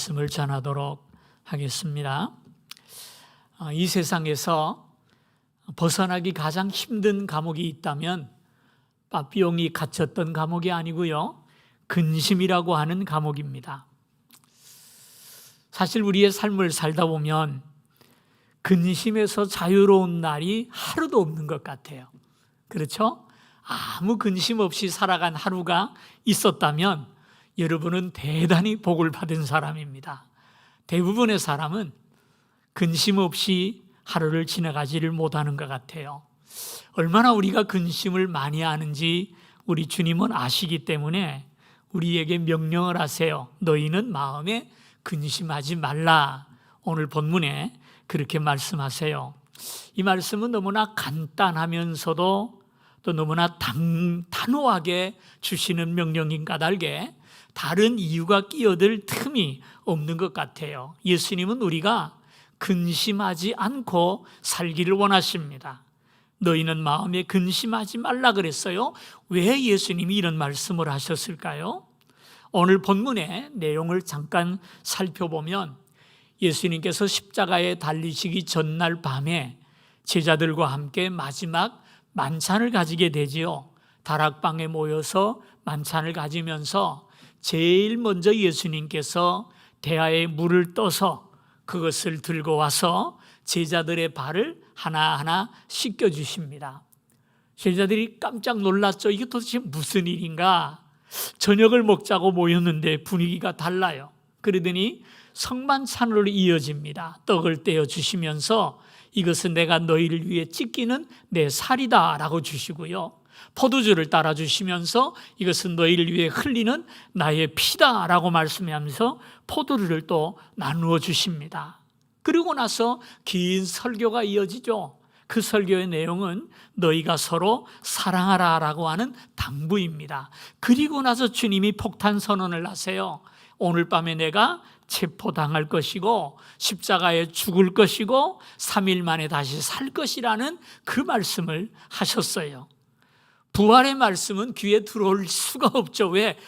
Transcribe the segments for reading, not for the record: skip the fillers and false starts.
말씀을 전하도록 하겠습니다. 이 세상에서 벗어나기 가장 힘든 감옥이 있다면 빠삐용이 갇혔던 감옥이 아니고요, 근심이라고 하는 감옥입니다. 사실 우리의 삶을 살다 보면 근심에서 자유로운 날이 하루도 없는 것 같아요. 그렇죠? 아무 근심 없이 살아간 하루가 있었다면 여러분은 대단히 복을 받은 사람입니다. 대부분의 사람은 근심 없이 하루를 지나가지를 못하는 것 같아요. 얼마나 우리가 근심을 많이 하는지 우리 주님은 아시기 때문에 우리에게 명령을 하세요. 너희는 마음에 근심하지 말라. 오늘 본문에 그렇게 말씀하세요. 이 말씀은 너무나 간단하면서도 또 너무나 단호하게 주시는 명령인 까닭에 다른 이유가 끼어들 틈이 없는 것 같아요. 예수님은 우리가 근심하지 않고 살기를 원하십니다. 너희는 마음에 근심하지 말라 그랬어요. 왜 예수님이 이런 말씀을 하셨을까요? 오늘 본문의 내용을 잠깐 살펴보면 예수님께서 십자가에 달리시기 전날 밤에 제자들과 함께 마지막 만찬을 가지게 되지요. 다락방에 모여서 만찬을 가지면서 제일 먼저 예수님께서 대야에 물을 떠서 그것을 들고 와서 제자들의 발을 하나하나 씻겨주십니다. 제자들이 깜짝 놀랐죠. 이게 도대체 무슨 일인가? 저녁을 먹자고 모였는데 분위기가 달라요. 그러더니 성만찬으로 이어집니다. 떡을 떼어 주시면서 이것은 내가 너희를 위해 찢기는 내 살이다 라고 주시고요, 포도주를 따라 주시면서 이것은 너희를 위해 흘리는 나의 피다 라고 말씀하면서 포도주를 또 나누어 주십니다. 그리고 나서 긴 설교가 이어지죠. 그 설교의 내용은 너희가 서로 사랑하라 라고 하는 당부입니다. 그리고 나서 주님이 폭탄 선언을 하세요. 오늘 밤에 내가 체포당할 것이고 십자가에 죽을 것이고 3일 만에 다시 살 것이라는 그 말씀을 하셨어요. 부활의 말씀은 귀에 들어올 수가 없죠. 왜?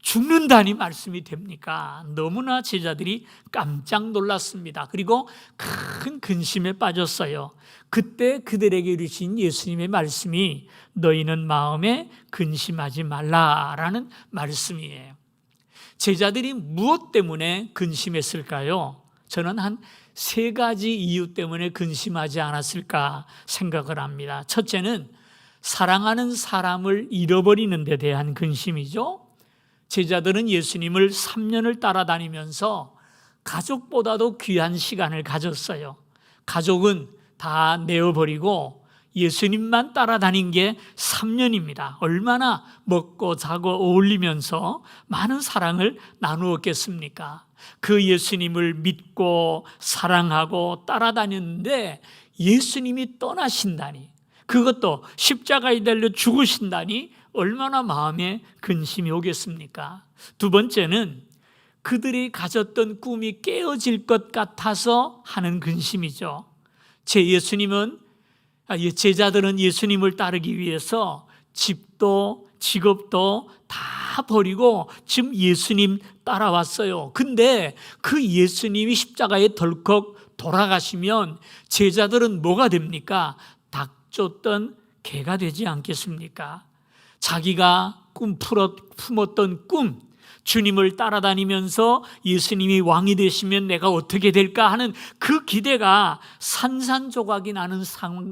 죽는다니 말씀이 됩니까? 너무나 제자들이 깜짝 놀랐습니다. 그리고 큰 근심에 빠졌어요. 그때 그들에게 이르신 예수님의 말씀이 너희는 마음에 근심하지 말라라는 말씀이에요. 제자들이 무엇 때문에 근심했을까요? 저는 한 3가지 이유 때문에 근심하지 않았을까 생각을 합니다. 첫째는 사랑하는 사람을 잃어버리는 데 대한 근심이죠. 제자들은 예수님을 3년을 따라다니면서 가족보다도 귀한 시간을 가졌어요. 가족은 다 내어버리고 예수님만 따라다닌 게 3년입니다. 얼마나 먹고 자고 어울리면서 많은 사랑을 나누었겠습니까? 그 예수님을 믿고 사랑하고 따라다녔는데 예수님이 떠나신다니, 그것도 십자가에 달려 죽으신다니 얼마나 마음에 근심이 오겠습니까? 두 번째는 그들이 가졌던 꿈이 깨어질 것 같아서 하는 근심이죠. 제자들은 예수님을 따르기 위해서 집도 직업도 다 버리고 지금 예수님 따라왔어요. 근데 그 예수님이 십자가에 덜컥 돌아가시면 제자들은 뭐가 됩니까? 닭 쫓던 개가 되지 않겠습니까? 자기가 품었던 꿈, 주님을 따라다니면서 예수님이 왕이 되시면 내가 어떻게 될까 하는 그 기대가 산산조각이 나는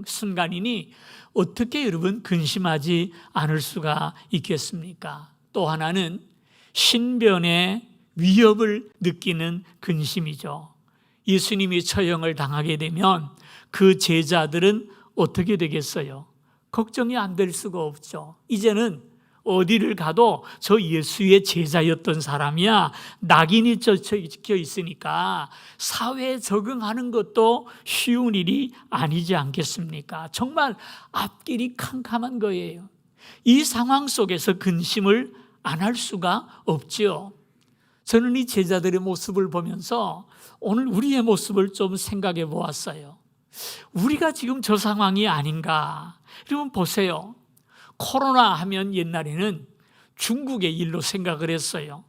순간이니 어떻게 여러분 근심하지 않을 수가 있겠습니까? 또 하나는 신변의 위협을 느끼는 근심이죠. 예수님이 처형을 당하게 되면 그 제자들은 어떻게 되겠어요? 걱정이 안 될 수가 없죠. 이제는 어디를 가도 저 예수의 제자였던 사람이야 낙인이 찍혀 있으니까 사회에 적응하는 것도 쉬운 일이 아니지 않겠습니까? 정말 앞길이 캄캄한 거예요. 이 상황 속에서 근심을 안 할 수가 없지요. 저는 이 제자들의 모습을 보면서 오늘 우리의 모습을 좀 생각해 보았어요. 우리가 지금 저 상황이 아닌가? 여러분 보세요. 코로나 하면 옛날에는 중국의 일로 생각을 했어요.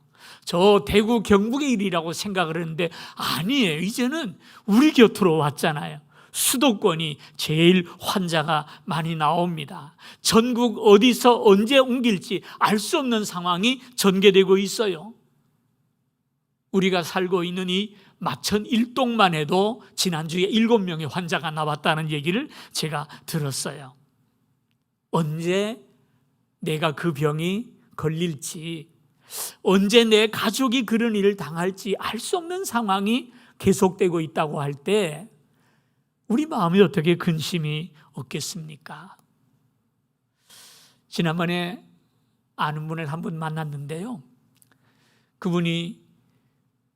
저 대구 경북의 일이라고 생각을 했는데 아니에요. 이제는 우리 곁으로 왔잖아요. 수도권이 제일 환자가 많이 나옵니다. 전국 어디서 언제 옮길지 알 수 없는 상황이 전개되고 있어요. 우리가 살고 있는 이 마천 일동만 해도 지난주에 7명의 환자가 나왔다는 얘기를 제가 들었어요. 언제 내가 그 병이 걸릴지, 언제 내 가족이 그런 일을 당할지 알 수 없는 상황이 계속되고 있다고 할 때 우리 마음이 어떻게 근심이 없겠습니까? 지난번에 아는 분을 한 분 만났는데요. 그분이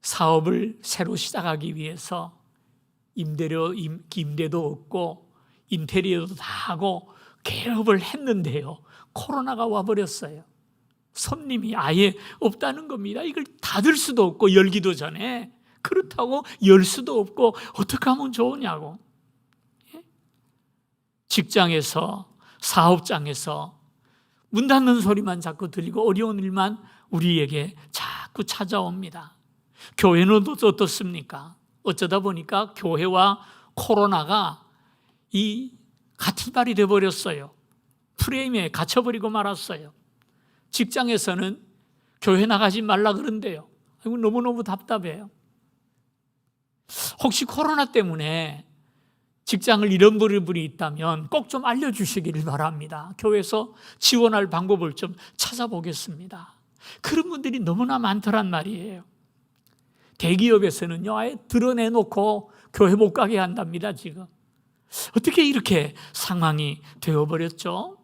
사업을 새로 시작하기 위해서 임대도 없고 인테리어도 다 하고 개업을 했는데요. 코로나가 와버렸어요. 손님이 아예 없다는 겁니다. 이걸 닫을 수도 없고 열기도 전에 그렇다고 열 수도 없고 어떻게 하면 좋으냐고. 직장에서 사업장에서 문 닫는 소리만 자꾸 들리고 어려운 일만 우리에게 자꾸 찾아옵니다. 교회는 어떻습니까? 어쩌다 보니까 교회와 코로나가 같은 발이 되어버렸어요. 프레임에 갇혀버리고 말았어요. 직장에서는 교회 나가지 말라 그런대요. 너무너무 답답해요. 혹시 코로나 때문에 직장을 잃어버린 분이 있다면 꼭 좀 알려주시기를 바랍니다. 교회에서 지원할 방법을 좀 찾아보겠습니다. 그런 분들이 너무나 많더란 말이에요. 대기업에서는요, 아예 드러내놓고 교회 못 가게 한답니다, 지금. 어떻게 이렇게 상황이 되어버렸죠?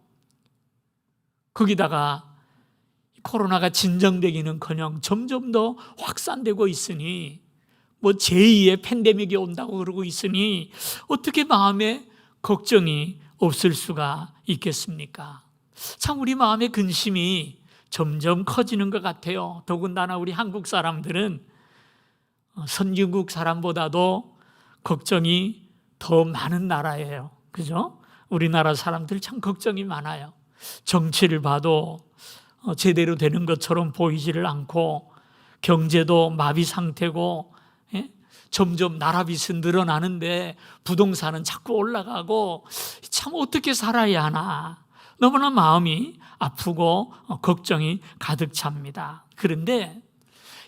거기다가 코로나가 진정되기는커녕 점점 더 확산되고 있으니 제2의 팬데믹이 온다고 그러고 있으니 어떻게 마음에 걱정이 없을 수가 있겠습니까? 참 우리 마음의 근심이 점점 커지는 것 같아요. 더군다나 우리 한국 사람들은 선진국 사람보다도 걱정이 더 많은 나라예요. 그죠? 우리나라 사람들 참 걱정이 많아요. 정치를 봐도 제대로 되는 것처럼 보이지를 않고 경제도 마비 상태고 점점 나라 빚은 늘어나는데 부동산은 자꾸 올라가고 참 어떻게 살아야 하나 너무나 마음이 아프고 걱정이 가득 찹니다. 그런데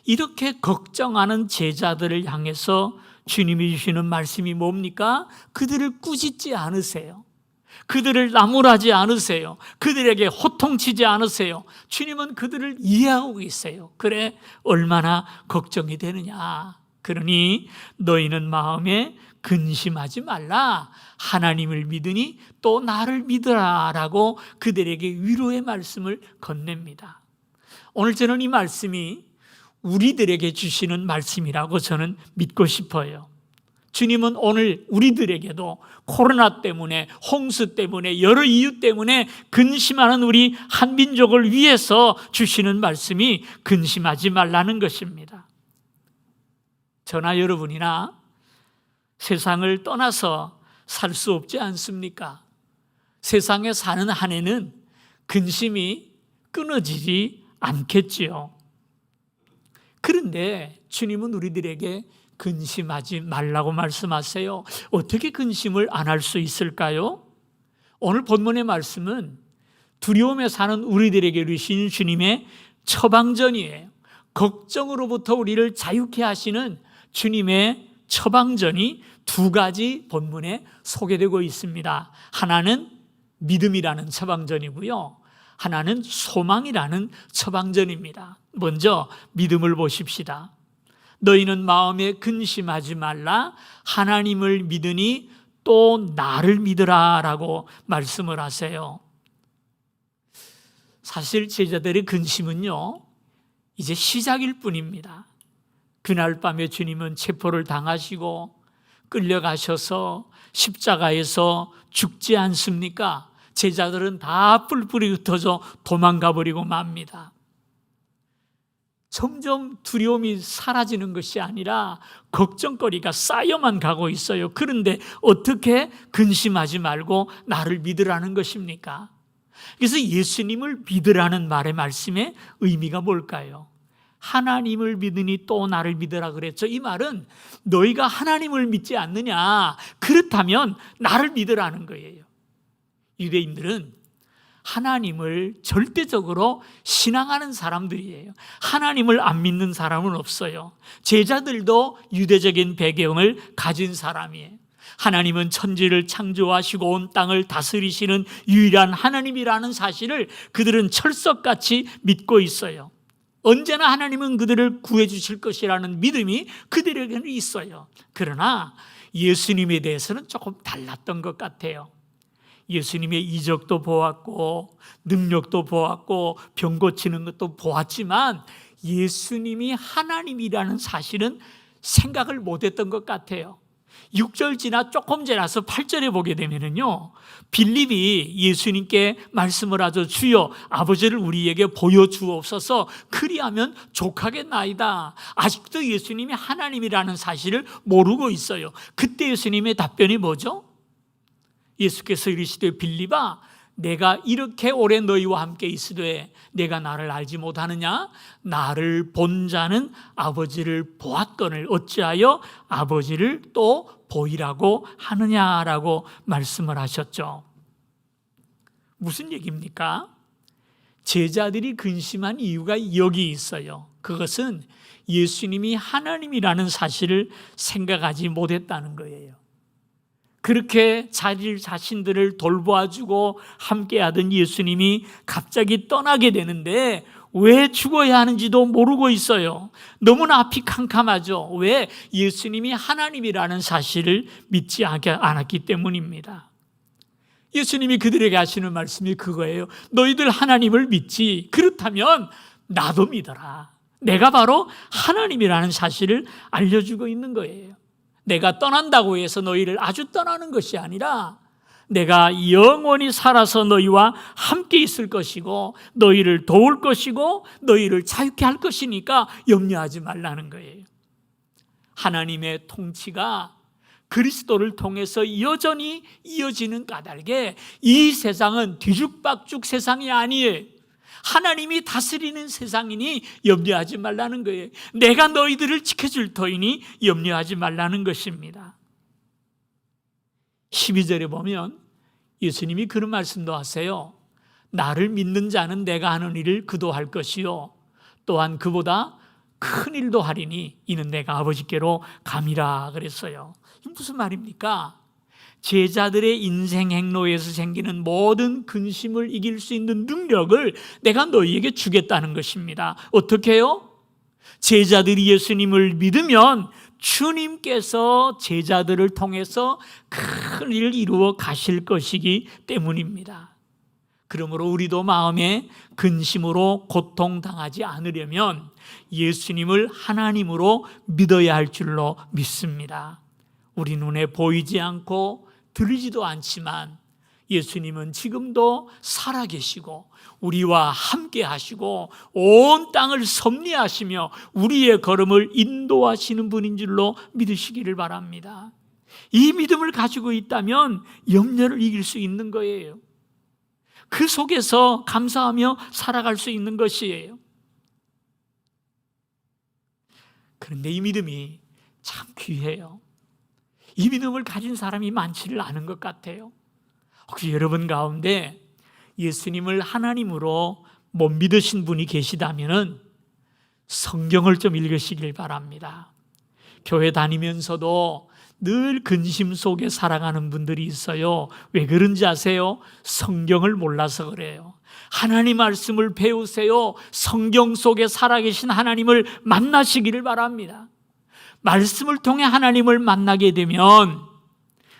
이렇게 걱정하는 제자들을 향해서 주님이 주시는 말씀이 뭡니까? 그들을 꾸짖지 않으세요. 그들을 나무라지 않으세요. 그들에게 호통치지 않으세요. 주님은 그들을 이해하고 계세요. 그래 얼마나 걱정이 되느냐. 그러니 너희는 마음에 근심하지 말라. 하나님을 믿으니 또 나를 믿으라 라고 그들에게 위로의 말씀을 건넵니다. 오늘 저는 이 말씀이 우리들에게 주시는 말씀이라고 저는 믿고 싶어요. 주님은 오늘 우리들에게도 코로나 때문에, 홍수 때문에, 여러 이유 때문에 근심하는 우리 한민족을 위해서 주시는 말씀이 근심하지 말라는 것입니다. 저나 여러분이나 세상을 떠나서 살 수 없지 않습니까? 세상에 사는 한 해는 근심이 끊어지지 않겠지요. 그런데 주님은 우리들에게 근심하지 말라고 말씀하세요. 어떻게 근심을 안 할 수 있을까요? 오늘 본문의 말씀은 두려움에 사는 우리들에게 주신 주님의 처방전이에요. 걱정으로부터 우리를 자유케 하시는 주님의 처방전이 두 가지 본문에 소개되고 있습니다. 하나는 믿음이라는 처방전이고요. 하나는 소망이라는 처방전입니다. 먼저 믿음을 보십시다. 너희는 마음에 근심하지 말라. 하나님을 믿으니 또 나를 믿으라 라고 말씀을 하세요. 사실 제자들의 근심은요, 이제 시작일 뿐입니다. 그날 밤에 주님은 체포를 당하시고 끌려가셔서 십자가에서 죽지 않습니까? 제자들은 다 뿔뿔이 흩어져 도망가 버리고 맙니다. 점점 두려움이 사라지는 것이 아니라 걱정거리가 쌓여만 가고 있어요. 그런데 어떻게 근심하지 말고 나를 믿으라는 것입니까? 그래서 예수님을 믿으라는 말의 말씀의 의미가 뭘까요? 하나님을 믿으니 또 나를 믿으라 그랬죠. 이 말은 너희가 하나님을 믿지 않느냐, 그렇다면 나를 믿으라는 거예요. 유대인들은 하나님을 절대적으로 신앙하는 사람들이에요. 하나님을 안 믿는 사람은 없어요. 제자들도 유대적인 배경을 가진 사람이에요. 하나님은 천지를 창조하시고 온 땅을 다스리시는 유일한 하나님이라는 사실을 그들은 철석같이 믿고 있어요. 언제나 하나님은 그들을 구해 주실 것이라는 믿음이 그들에게는 있어요. 그러나 예수님에 대해서는 조금 달랐던 것 같아요. 예수님의 이적도 보았고 능력도 보았고 병 고치는 것도 보았지만 예수님이 하나님이라는 사실은 생각을 못했던 것 같아요. 6절 지나 조금 지나서 8절에 보게 되면요, 빌립이 예수님께 말씀을 하죠. 주여, 아버지를 우리에게 보여주옵소서. 그리하면 족하겠나이다. 아직도 예수님이 하나님이라는 사실을 모르고 있어요. 그때 예수님의 답변이 뭐죠? 예수께서 이르시되 빌립아, 내가 이렇게 오래 너희와 함께 있으되 내가 나를 알지 못하느냐? 나를 본 자는 아버지를 보았거늘 어찌하여 아버지를 또 보이라고 하느냐라고 말씀을 하셨죠. 무슨 얘기입니까? 제자들이 근심한 이유가 여기 있어요. 그것은 예수님이 하나님이라는 사실을 생각하지 못했다는 거예요. 그렇게 자신들을 돌보아주고 함께하던 예수님이 갑자기 떠나게 되는데 왜 죽어야 하는지도 모르고 있어요. 너무나 앞이 캄캄하죠. 왜? 예수님이 하나님이라는 사실을 믿지 않았기 때문입니다. 예수님이 그들에게 하시는 말씀이 그거예요. 너희들 하나님을 믿지. 그렇다면 나도 믿어라. 내가 바로 하나님이라는 사실을 알려주고 있는 거예요. 내가 떠난다고 해서 너희를 아주 떠나는 것이 아니라 내가 영원히 살아서 너희와 함께 있을 것이고 너희를 도울 것이고 너희를 자유케 할 것이니까 염려하지 말라는 거예요. 하나님의 통치가 그리스도를 통해서 여전히 이어지는 까닭에 이 세상은 뒤죽박죽 세상이 아니에요. 하나님이 다스리는 세상이니 염려하지 말라는 거예요. 내가 너희들을 지켜줄 터이니 염려하지 말라는 것입니다. 12절에 보면 예수님이 그런 말씀도 하세요. 나를 믿는 자는 내가 하는 일을 그도 할 것이요 또한 그보다 큰 일도 하리니 이는 내가 아버지께로 감이라 그랬어요. 이게 무슨 말입니까? 제자들의 인생 행로에서 생기는 모든 근심을 이길 수 있는 능력을 내가 너희에게 주겠다는 것입니다. 어떻게 해요? 제자들이 예수님을 믿으면 주님께서 제자들을 통해서 큰 일을 이루어 가실 것이기 때문입니다. 그러므로 우리도 마음에 근심으로 고통당하지 않으려면 예수님을 하나님으로 믿어야 할 줄로 믿습니다. 우리 눈에 보이지 않고 들리지도 않지만 예수님은 지금도 살아계시고 우리와 함께 하시고 온 땅을 섭리하시며 우리의 걸음을 인도하시는 분인 줄로 믿으시기를 바랍니다. 이 믿음을 가지고 있다면 염려를 이길 수 있는 거예요. 그 속에서 감사하며 살아갈 수 있는 것이에요. 그런데 이 믿음이 참 귀해요. 이 믿음을 가진 사람이 많지를 않은 것 같아요. 혹시 여러분 가운데 예수님을 하나님으로 못 믿으신 분이 계시다면 성경을 좀 읽으시길 바랍니다. 교회 다니면서도 늘 근심 속에 살아가는 분들이 있어요. 왜 그런지 아세요? 성경을 몰라서 그래요. 하나님 말씀을 배우세요. 성경 속에 살아계신 하나님을 만나시기를 바랍니다. 말씀을 통해 하나님을 만나게 되면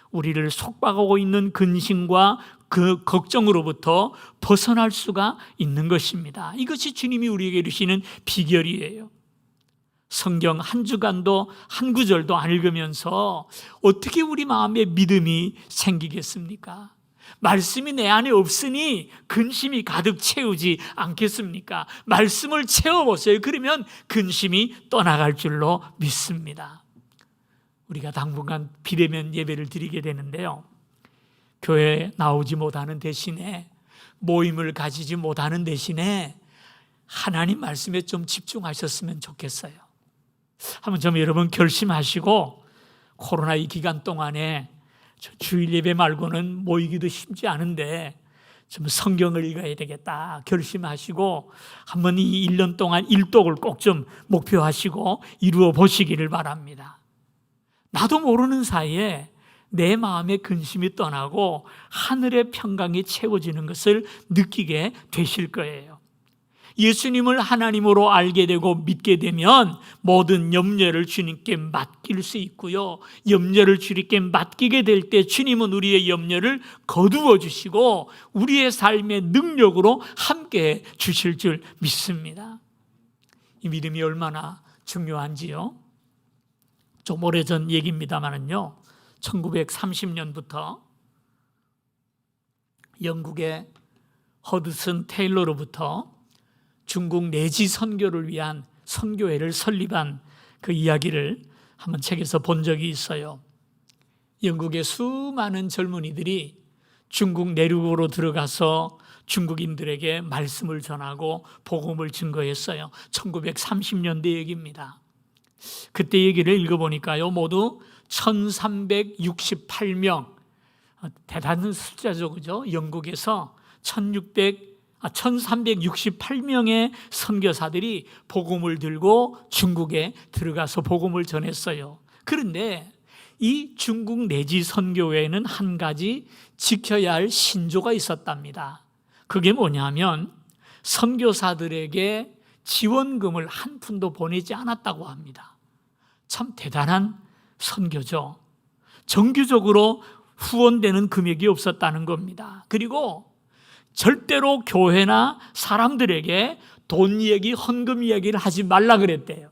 우리를 속박하고 있는 근심과 그 걱정으로부터 벗어날 수가 있는 것입니다. 이것이 주님이 우리에게 주시는 비결이에요. 성경 한 주간도 한 구절도 안 읽으면서 어떻게 우리 마음에 믿음이 생기겠습니까? 말씀이 내 안에 없으니 근심이 가득 채우지 않겠습니까? 말씀을 채워보세요. 그러면 근심이 떠나갈 줄로 믿습니다. 우리가 당분간 비대면 예배를 드리게 되는데요, 교회에 나오지 못하는 대신에 모임을 가지지 못하는 대신에 하나님 말씀에 좀 집중하셨으면 좋겠어요. 한번 좀 여러분 결심하시고 코로나 이 기간 동안에 주일 예배 말고는 모이기도 쉽지 않은데 좀 성경을 읽어야 되겠다 결심하시고 한번 이 1년 동안 일독을 꼭 좀 목표하시고 이루어 보시기를 바랍니다. 나도 모르는 사이에 내 마음의 근심이 떠나고 하늘의 평강이 채워지는 것을 느끼게 되실 거예요. 예수님을 하나님으로 알게 되고 믿게 되면 모든 염려를 주님께 맡길 수 있고요, 염려를 주님께 맡기게 될 때 주님은 우리의 염려를 거두어 주시고 우리의 삶의 능력으로 함께 주실 줄 믿습니다. 이 믿음이 얼마나 중요한지요. 좀 오래전 얘기입니다만은요, 1930년부터 영국의 허드슨 테일러로부터 중국 내지 선교를 위한 선교회를 설립한 그 이야기를 한번 책에서 본 적이 있어요. 영국의 수많은 젊은이들이 중국 내륙으로 들어가서 중국인들에게 말씀을 전하고 복음을 증거했어요. 1930년대 얘기입니다. 그때 얘기를 읽어보니까요, 모두 1368명, 대단한 숫자죠, 그죠? 영국에서 1368명의 선교사들이 복음을 들고 중국에 들어가서 복음을 전했어요. 그런데 이 중국 내지 선교회에는 한 가지 지켜야 할 신조가 있었답니다. 그게 뭐냐면 선교사들에게 지원금을 한 푼도 보내지 않았다고 합니다. 참 대단한 선교죠. 정규적으로 후원되는 금액이 없었다는 겁니다. 그리고 절대로 교회나 사람들에게 돈 이야기, 헌금 이야기를 하지 말라 그랬대요.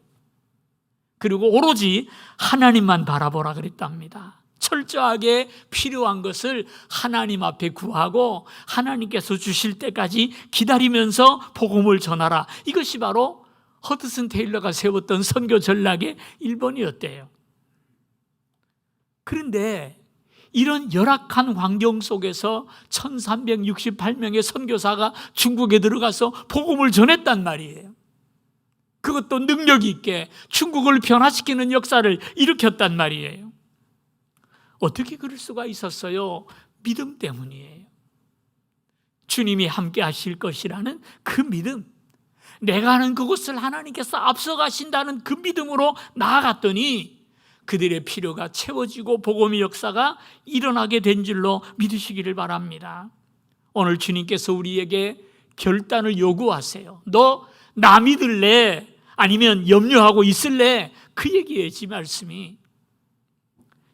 그리고 오로지 하나님만 바라보라 그랬답니다. 철저하게 필요한 것을 하나님 앞에 구하고 하나님께서 주실 때까지 기다리면서 복음을 전하라. 이것이 바로 허드슨 테일러가 세웠던 선교 전략의 1번이었대요. 그런데 이런 열악한 환경 속에서 1368명의 선교사가 중국에 들어가서 복음을 전했단 말이에요. 그것도 능력 있게 중국을 변화시키는 역사를 일으켰단 말이에요. 어떻게 그럴 수가 있었어요? 믿음 때문이에요. 주님이 함께 하실 것이라는 그 믿음, 내가 하는 그것을 하나님께서 앞서가신다는 그 믿음으로 나아갔더니 그들의 필요가 채워지고 복음의 역사가 일어나게 된 줄로 믿으시기를 바랍니다. 오늘 주님께서 우리에게 결단을 요구하세요. 너 나 믿을래? 아니면 염려하고 있을래? 그 얘기예요, 이 말씀이.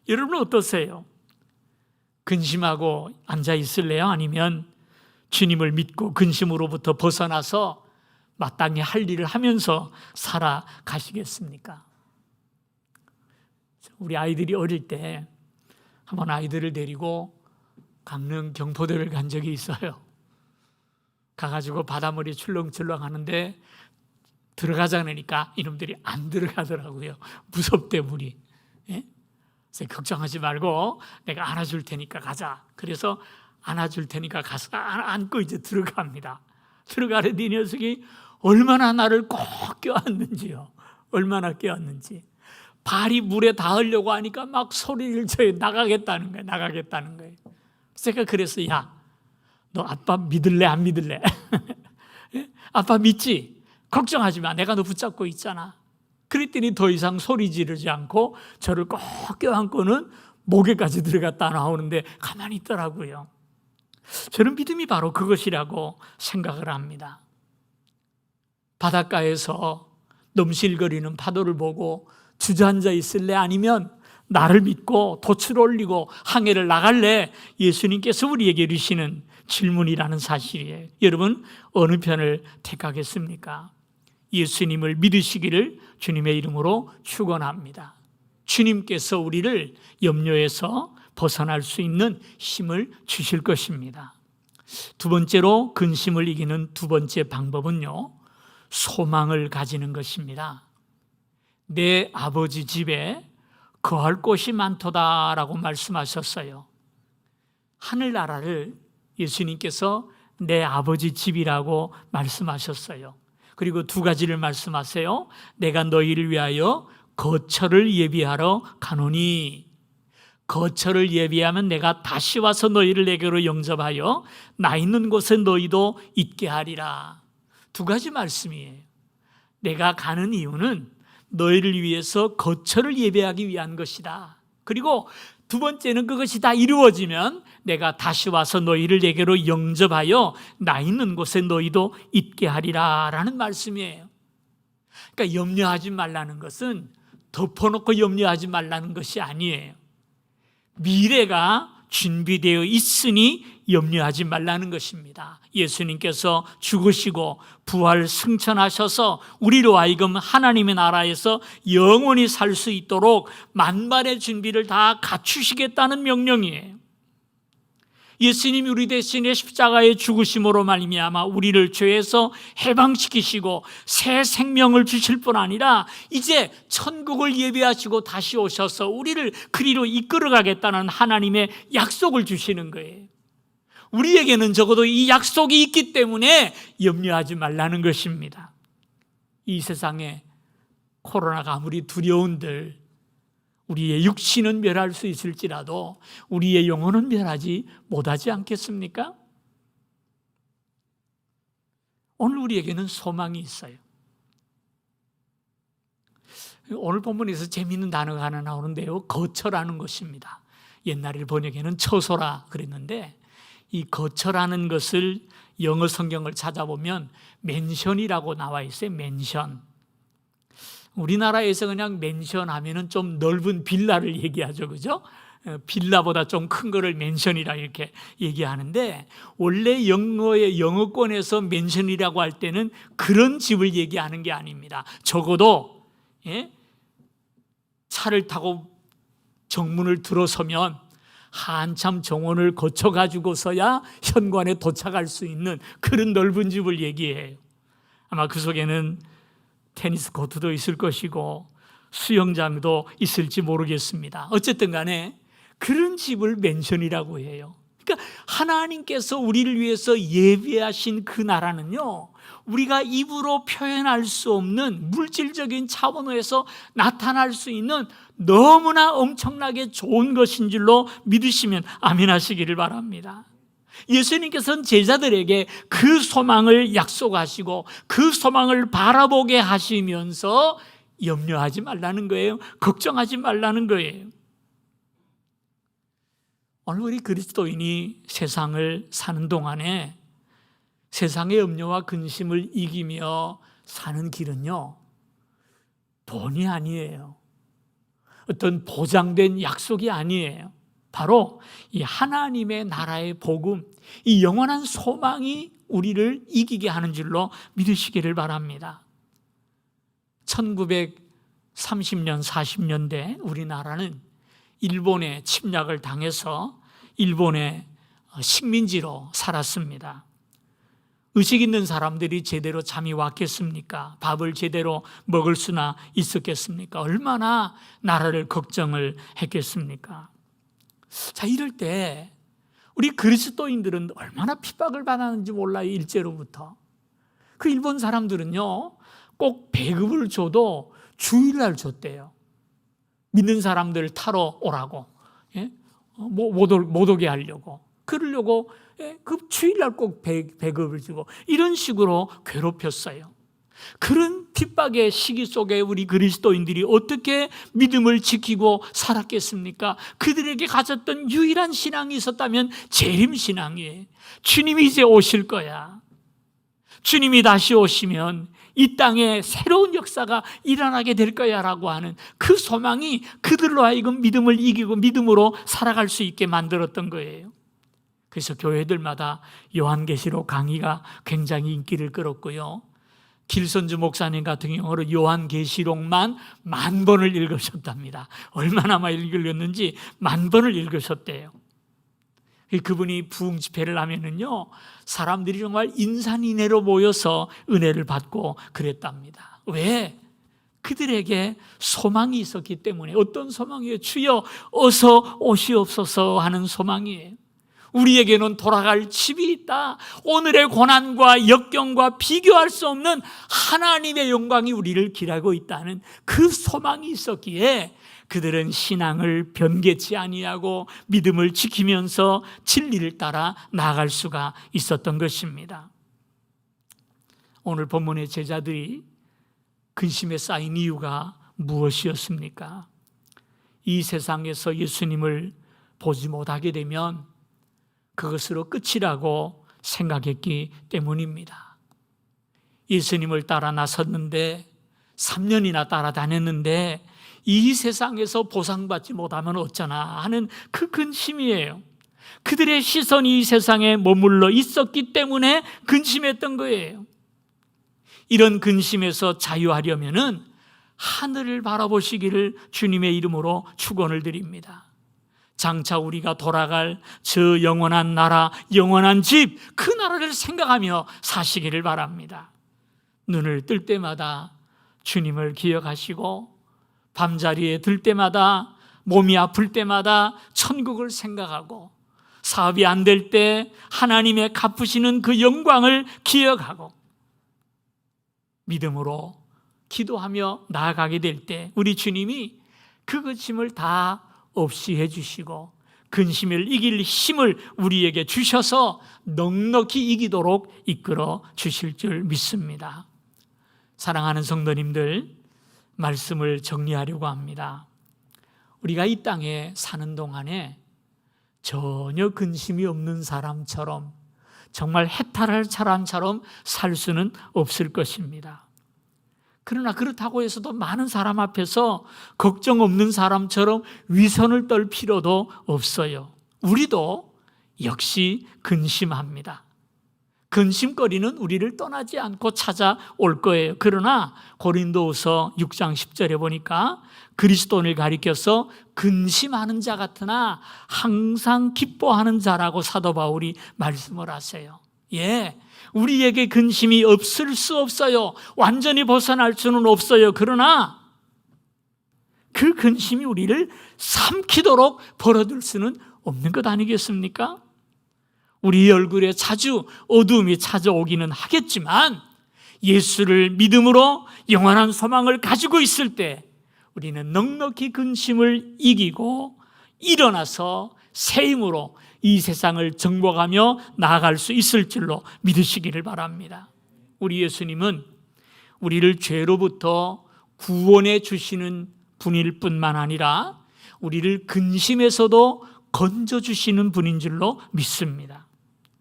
여러분은 어떠세요? 근심하고 앉아 있을래요? 아니면 주님을 믿고 근심으로부터 벗어나서 마땅히 할 일을 하면서 살아가시겠습니까? 우리 아이들이 어릴 때 한번 아이들을 데리고 강릉 경포대를 간 적이 있어요. 가가지고 바닷물이 출렁출렁 하는데 들어가자니까 이놈들이 안 들어가더라고요. 무섭대 물이. 예? 그래서 걱정하지 말고 내가 안아줄 테니까 가자. 그래서 안아줄 테니까 가서 안고 이제 들어갑니다. 들어가는데 이 녀석이 얼마나 나를 꼭 껴안는지요. 얼마나 껴안는지. 발이 물에 닿으려고 하니까 막 소리를 쳐요. 나가겠다는 거예요. 제가 그래서 야, 너 아빠 믿을래 안 믿을래? 아빠 믿지? 걱정하지 마. 내가 너 붙잡고 있잖아. 그랬더니 더 이상 소리 지르지 않고 저를 꼭 껴안고는 목에까지 들어갔다 나오는데 가만히 있더라고요. 저는 믿음이 바로 그것이라고 생각을 합니다. 바닷가에서 넘실거리는 파도를 보고 주저앉아 있을래? 아니면 나를 믿고 돛을 올리고 항해를 나갈래? 예수님께서 우리에게 이르시는 질문이라는 사실이에요. 여러분, 어느 편을 택하겠습니까? 예수님을 믿으시기를 주님의 이름으로 축원합니다. 주님께서 우리를 염려에서 벗어날 수 있는 힘을 주실 것입니다. 두 번째로 근심을 이기는 두 번째 방법은요, 소망을 가지는 것입니다. 내 아버지 집에 거할 곳이 많도다라고 말씀하셨어요. 하늘나라를 예수님께서 내 아버지 집이라고 말씀하셨어요. 그리고 두 가지를 말씀하세요. 내가 너희를 위하여 거처를 예비하러 가노니, 거처를 예비하면 내가 다시 와서 너희를 내게로 영접하여 나 있는 곳에 너희도 있게 하리라. 두 가지 말씀이에요. 내가 가는 이유는 너희를 위해서 거처를 예배하기 위한 것이다. 그리고 두 번째는 그것이 다 이루어지면 내가 다시 와서 너희를 내게로 영접하여 나 있는 곳에 너희도 있게 하리라 라는 말씀이에요. 그러니까 염려하지 말라는 것은 덮어놓고 염려하지 말라는 것이 아니에요. 미래가 준비되어 있으니 염려하지 말라는 것입니다. 예수님께서 죽으시고 부활 승천하셔서 우리로 하여금 하나님의 나라에서 영원히 살 수 있도록 만반의 준비를 다 갖추시겠다는 명령이에요. 예수님이 우리 대신에 십자가의 죽으심으로 말미암아 우리를 죄에서 해방시키시고 새 생명을 주실 뿐 아니라 이제 천국을 예비하시고 다시 오셔서 우리를 그리로 이끌어가겠다는 하나님의 약속을 주시는 거예요. 우리에게는 적어도 이 약속이 있기 때문에 염려하지 말라는 것입니다. 이 세상에 코로나가 아무리 두려운들 우리의 육신은 멸할 수 있을지라도 우리의 영혼은 멸하지 못하지 않겠습니까? 오늘 우리에게는 소망이 있어요. 오늘 본문에서 재미있는 단어가 하나 나오는데요. 거처라는 것입니다. 옛날에 번역에는 처소라 그랬는데 이 거처라는 것을 영어 성경을 찾아보면 맨션이라고 나와 있어요. 맨션. 우리나라에서 그냥 맨션 하면은 좀 넓은 빌라를 얘기하죠. 그죠? 빌라보다 좀 큰 거를 맨션이라 이렇게 얘기하는데 원래 영어권에서 맨션이라고 할 때는 그런 집을 얘기하는 게 아닙니다. 적어도 차를 타고 정문을 들어서면 한참 정원을 거쳐가지고서야 현관에 도착할 수 있는 그런 넓은 집을 얘기해요. 아마 그 속에는 테니스 코트도 있을 것이고 수영장도 있을지 모르겠습니다. 어쨌든 간에 그런 집을 맨션이라고 해요. 그러니까 하나님께서 우리를 위해서 예비하신 그 나라는요, 우리가 입으로 표현할 수 없는 물질적인 차원에서 나타날 수 있는 너무나 엄청나게 좋은 것인 줄로 믿으시면 아멘 하시기를 바랍니다. 예수님께서는 제자들에게 그 소망을 약속하시고 그 소망을 바라보게 하시면서 염려하지 말라는 거예요. 걱정하지 말라는 거예요. 오늘 우리 그리스도인이 세상을 사는 동안에 세상의 염려와 근심을 이기며 사는 길은요, 돈이 아니에요. 어떤 보장된 약속이 아니에요. 바로 이 하나님의 나라의 복음, 이 영원한 소망이 우리를 이기게 하는 줄로 믿으시기를 바랍니다. 1930년, 40년대 우리나라는 일본의 침략을 당해서 일본의 식민지로 살았습니다. 의식 있는 사람들이 제대로 잠이 왔겠습니까? 밥을 제대로 먹을 수나 있었겠습니까? 얼마나 나라를 걱정을 했겠습니까? 자, 이럴 때 우리 그리스도인들은 얼마나 핍박을 받았는지 몰라요. 일제로부터. 그 일본 사람들은요, 꼭 배급을 줘도 주일날 줬대요. 믿는 사람들 타러 오라고, 못 오게 하려고, 그러려고 그 주일날 꼭 배급을 주고 이런 식으로 괴롭혔어요. 그런 핍박의 시기 속에 우리 그리스도인들이 어떻게 믿음을 지키고 살았겠습니까? 그들에게 가졌던 유일한 신앙이 있었다면 재림신앙이에요. 주님이 이제 오실 거야. 주님이 다시 오시면 이 땅에 새로운 역사가 일어나게 될 거야 라고 하는 그 소망이 그들로 하여금 믿음을 이기고 믿음으로 살아갈 수 있게 만들었던 거예요. 그래서 교회들마다 요한계시록 강의가 굉장히 인기를 끌었고요. 길선주 목사님 같은 경우는 요한계시록만 10,000번을 읽으셨답니다. 얼마나 많이 읽었는지 10,000번을 읽으셨대요. 그분이 부흥 집회를 하면은요, 사람들이 정말 인산인해로 모여서 은혜를 받고 그랬답니다. 왜? 그들에게 소망이 있었기 때문에. 어떤 소망이에요? 주여 어서 오시옵소서 하는 소망이에요. 우리에게는 돌아갈 집이 있다. 오늘의 고난과 역경과 비교할 수 없는 하나님의 영광이 우리를 기다리고 있다는 그 소망이 있었기에 그들은 신앙을 변개치 아니하고 믿음을 지키면서 진리를 따라 나아갈 수가 있었던 것입니다. 오늘 본문의 제자들이 근심에 쌓인 이유가 무엇이었습니까? 이 세상에서 예수님을 보지 못하게 되면 그것으로 끝이라고 생각했기 때문입니다. 예수님을 따라 나섰는데 3년이나 따라다녔는데 이 세상에서 보상받지 못하면 어쩌나 하는 그 근심이에요. 그들의 시선이 이 세상에 머물러 있었기 때문에 근심했던 거예요. 이런 근심에서 자유하려면은 하늘을 바라보시기를 주님의 이름으로 축원을 드립니다. 장차 우리가 돌아갈 저 영원한 나라, 영원한 집, 그 나라를 생각하며 사시기를 바랍니다. 눈을 뜰 때마다 주님을 기억하시고 밤자리에 들 때마다, 몸이 아플 때마다 천국을 생각하고, 사업이 안 될 때 하나님의 갚으시는 그 영광을 기억하고 믿음으로 기도하며 나아가게 될 때 우리 주님이 그 근심을 다 없이 해주시고 근심을 이길 힘을 우리에게 주셔서 넉넉히 이기도록 이끌어 주실 줄 믿습니다. 사랑하는 성도님들, 말씀을 정리하려고 합니다. 우리가 이 땅에 사는 동안에 전혀 근심이 없는 사람처럼, 정말 해탈할 사람처럼 살 수는 없을 것입니다. 그러나 그렇다고 해서도 많은 사람 앞에서 걱정 없는 사람처럼 위선을 떨 필요도 없어요. 우리도 역시 근심합니다. 근심거리는 우리를 떠나지 않고 찾아올 거예요. 그러나 고린도후서 6장 10절에 보니까 그리스도를 가리켜서 근심하는 자 같으나 항상 기뻐하는 자라고 사도 바울이 말씀을 하세요. 우리에게 근심이 없을 수 없어요. 완전히 벗어날 수는 없어요. 그러나 그 근심이 우리를 삼키도록 벌어들 수는 없는 것 아니겠습니까? 우리 얼굴에 자주 어두움이 찾아오기는 하겠지만 예수를 믿음으로 영원한 소망을 가지고 있을 때 우리는 넉넉히 근심을 이기고 일어나서 새 힘으로 이 세상을 정복하며 나아갈 수 있을 줄로 믿으시기를 바랍니다. 우리 예수님은 우리를 죄로부터 구원해 주시는 분일 뿐만 아니라 우리를 근심에서도 건져주시는 분인 줄로 믿습니다.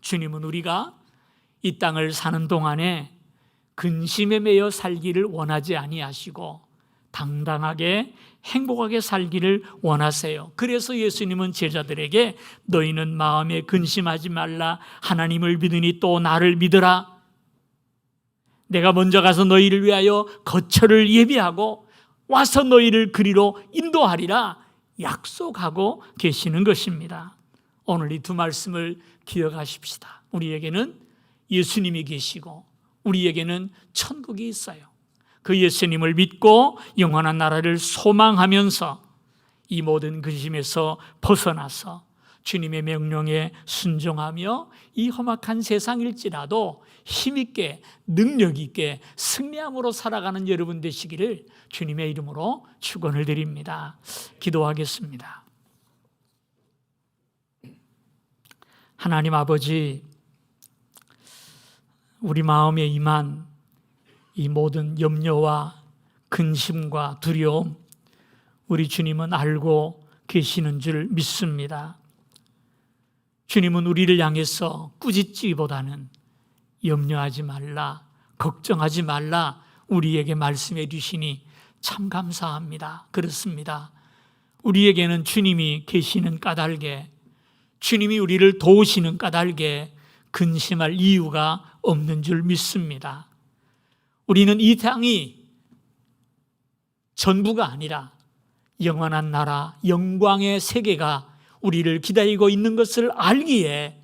주님은 우리가 이 땅을 사는 동안에 근심에 매여 살기를 원하지 아니하시고 당당하게 행복하게 살기를 원하세요. 그래서 예수님은 제자들에게 너희는 마음에 근심하지 말라. 하나님을 믿으니 또 나를 믿으라. 내가 먼저 가서 너희를 위하여 거처를 예비하고 와서 너희를 그리로 인도하리라 약속하고 계시는 것입니다. 오늘 이 두 말씀을 기억하십시다. 우리에게는 예수님이 계시고 우리에게는 천국이 있어요. 그 예수님을 믿고 영원한 나라를 소망하면서 이 모든 근심에서 벗어나서 주님의 명령에 순종하며 이 험악한 세상일지라도 힘있게 능력있게 승리함으로 살아가는 여러분 되시기를 주님의 이름으로 축원을 드립니다. 기도하겠습니다. 하나님 아버지, 우리 마음에 임한 이 모든 염려와 근심과 두려움 우리 주님은 알고 계시는 줄 믿습니다. 주님은 우리를 향해서 꾸짖기보다는 염려하지 말라, 걱정하지 말라 우리에게 말씀해 주시니 참 감사합니다. 그렇습니다. 우리에게는 주님이 계시는 까닭에, 주님이 우리를 도우시는 까닭에 근심할 이유가 없는 줄 믿습니다. 우리는 이 땅이 전부가 아니라 영원한 나라, 영광의 세계가 우리를 기다리고 있는 것을 알기에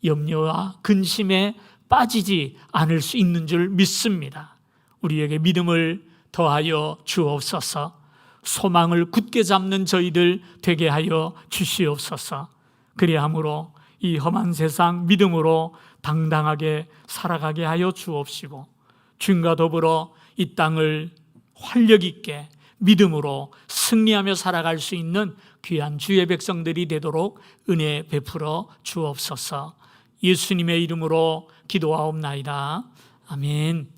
염려와 근심에 빠지지 않을 수 있는 줄 믿습니다. 우리에게 믿음을 더하여 주옵소서. 소망을 굳게 잡는 저희들 되게 하여 주시옵소서. 그리함으로 이 험한 세상 믿음으로 당당하게 살아가게 하여 주옵시고, 주님과 더불어 이 땅을 활력 있게 믿음으로 승리하며 살아갈 수 있는 귀한 주의 백성들이 되도록 은혜 베풀어 주옵소서. 예수님의 이름으로 기도하옵나이다. 아멘.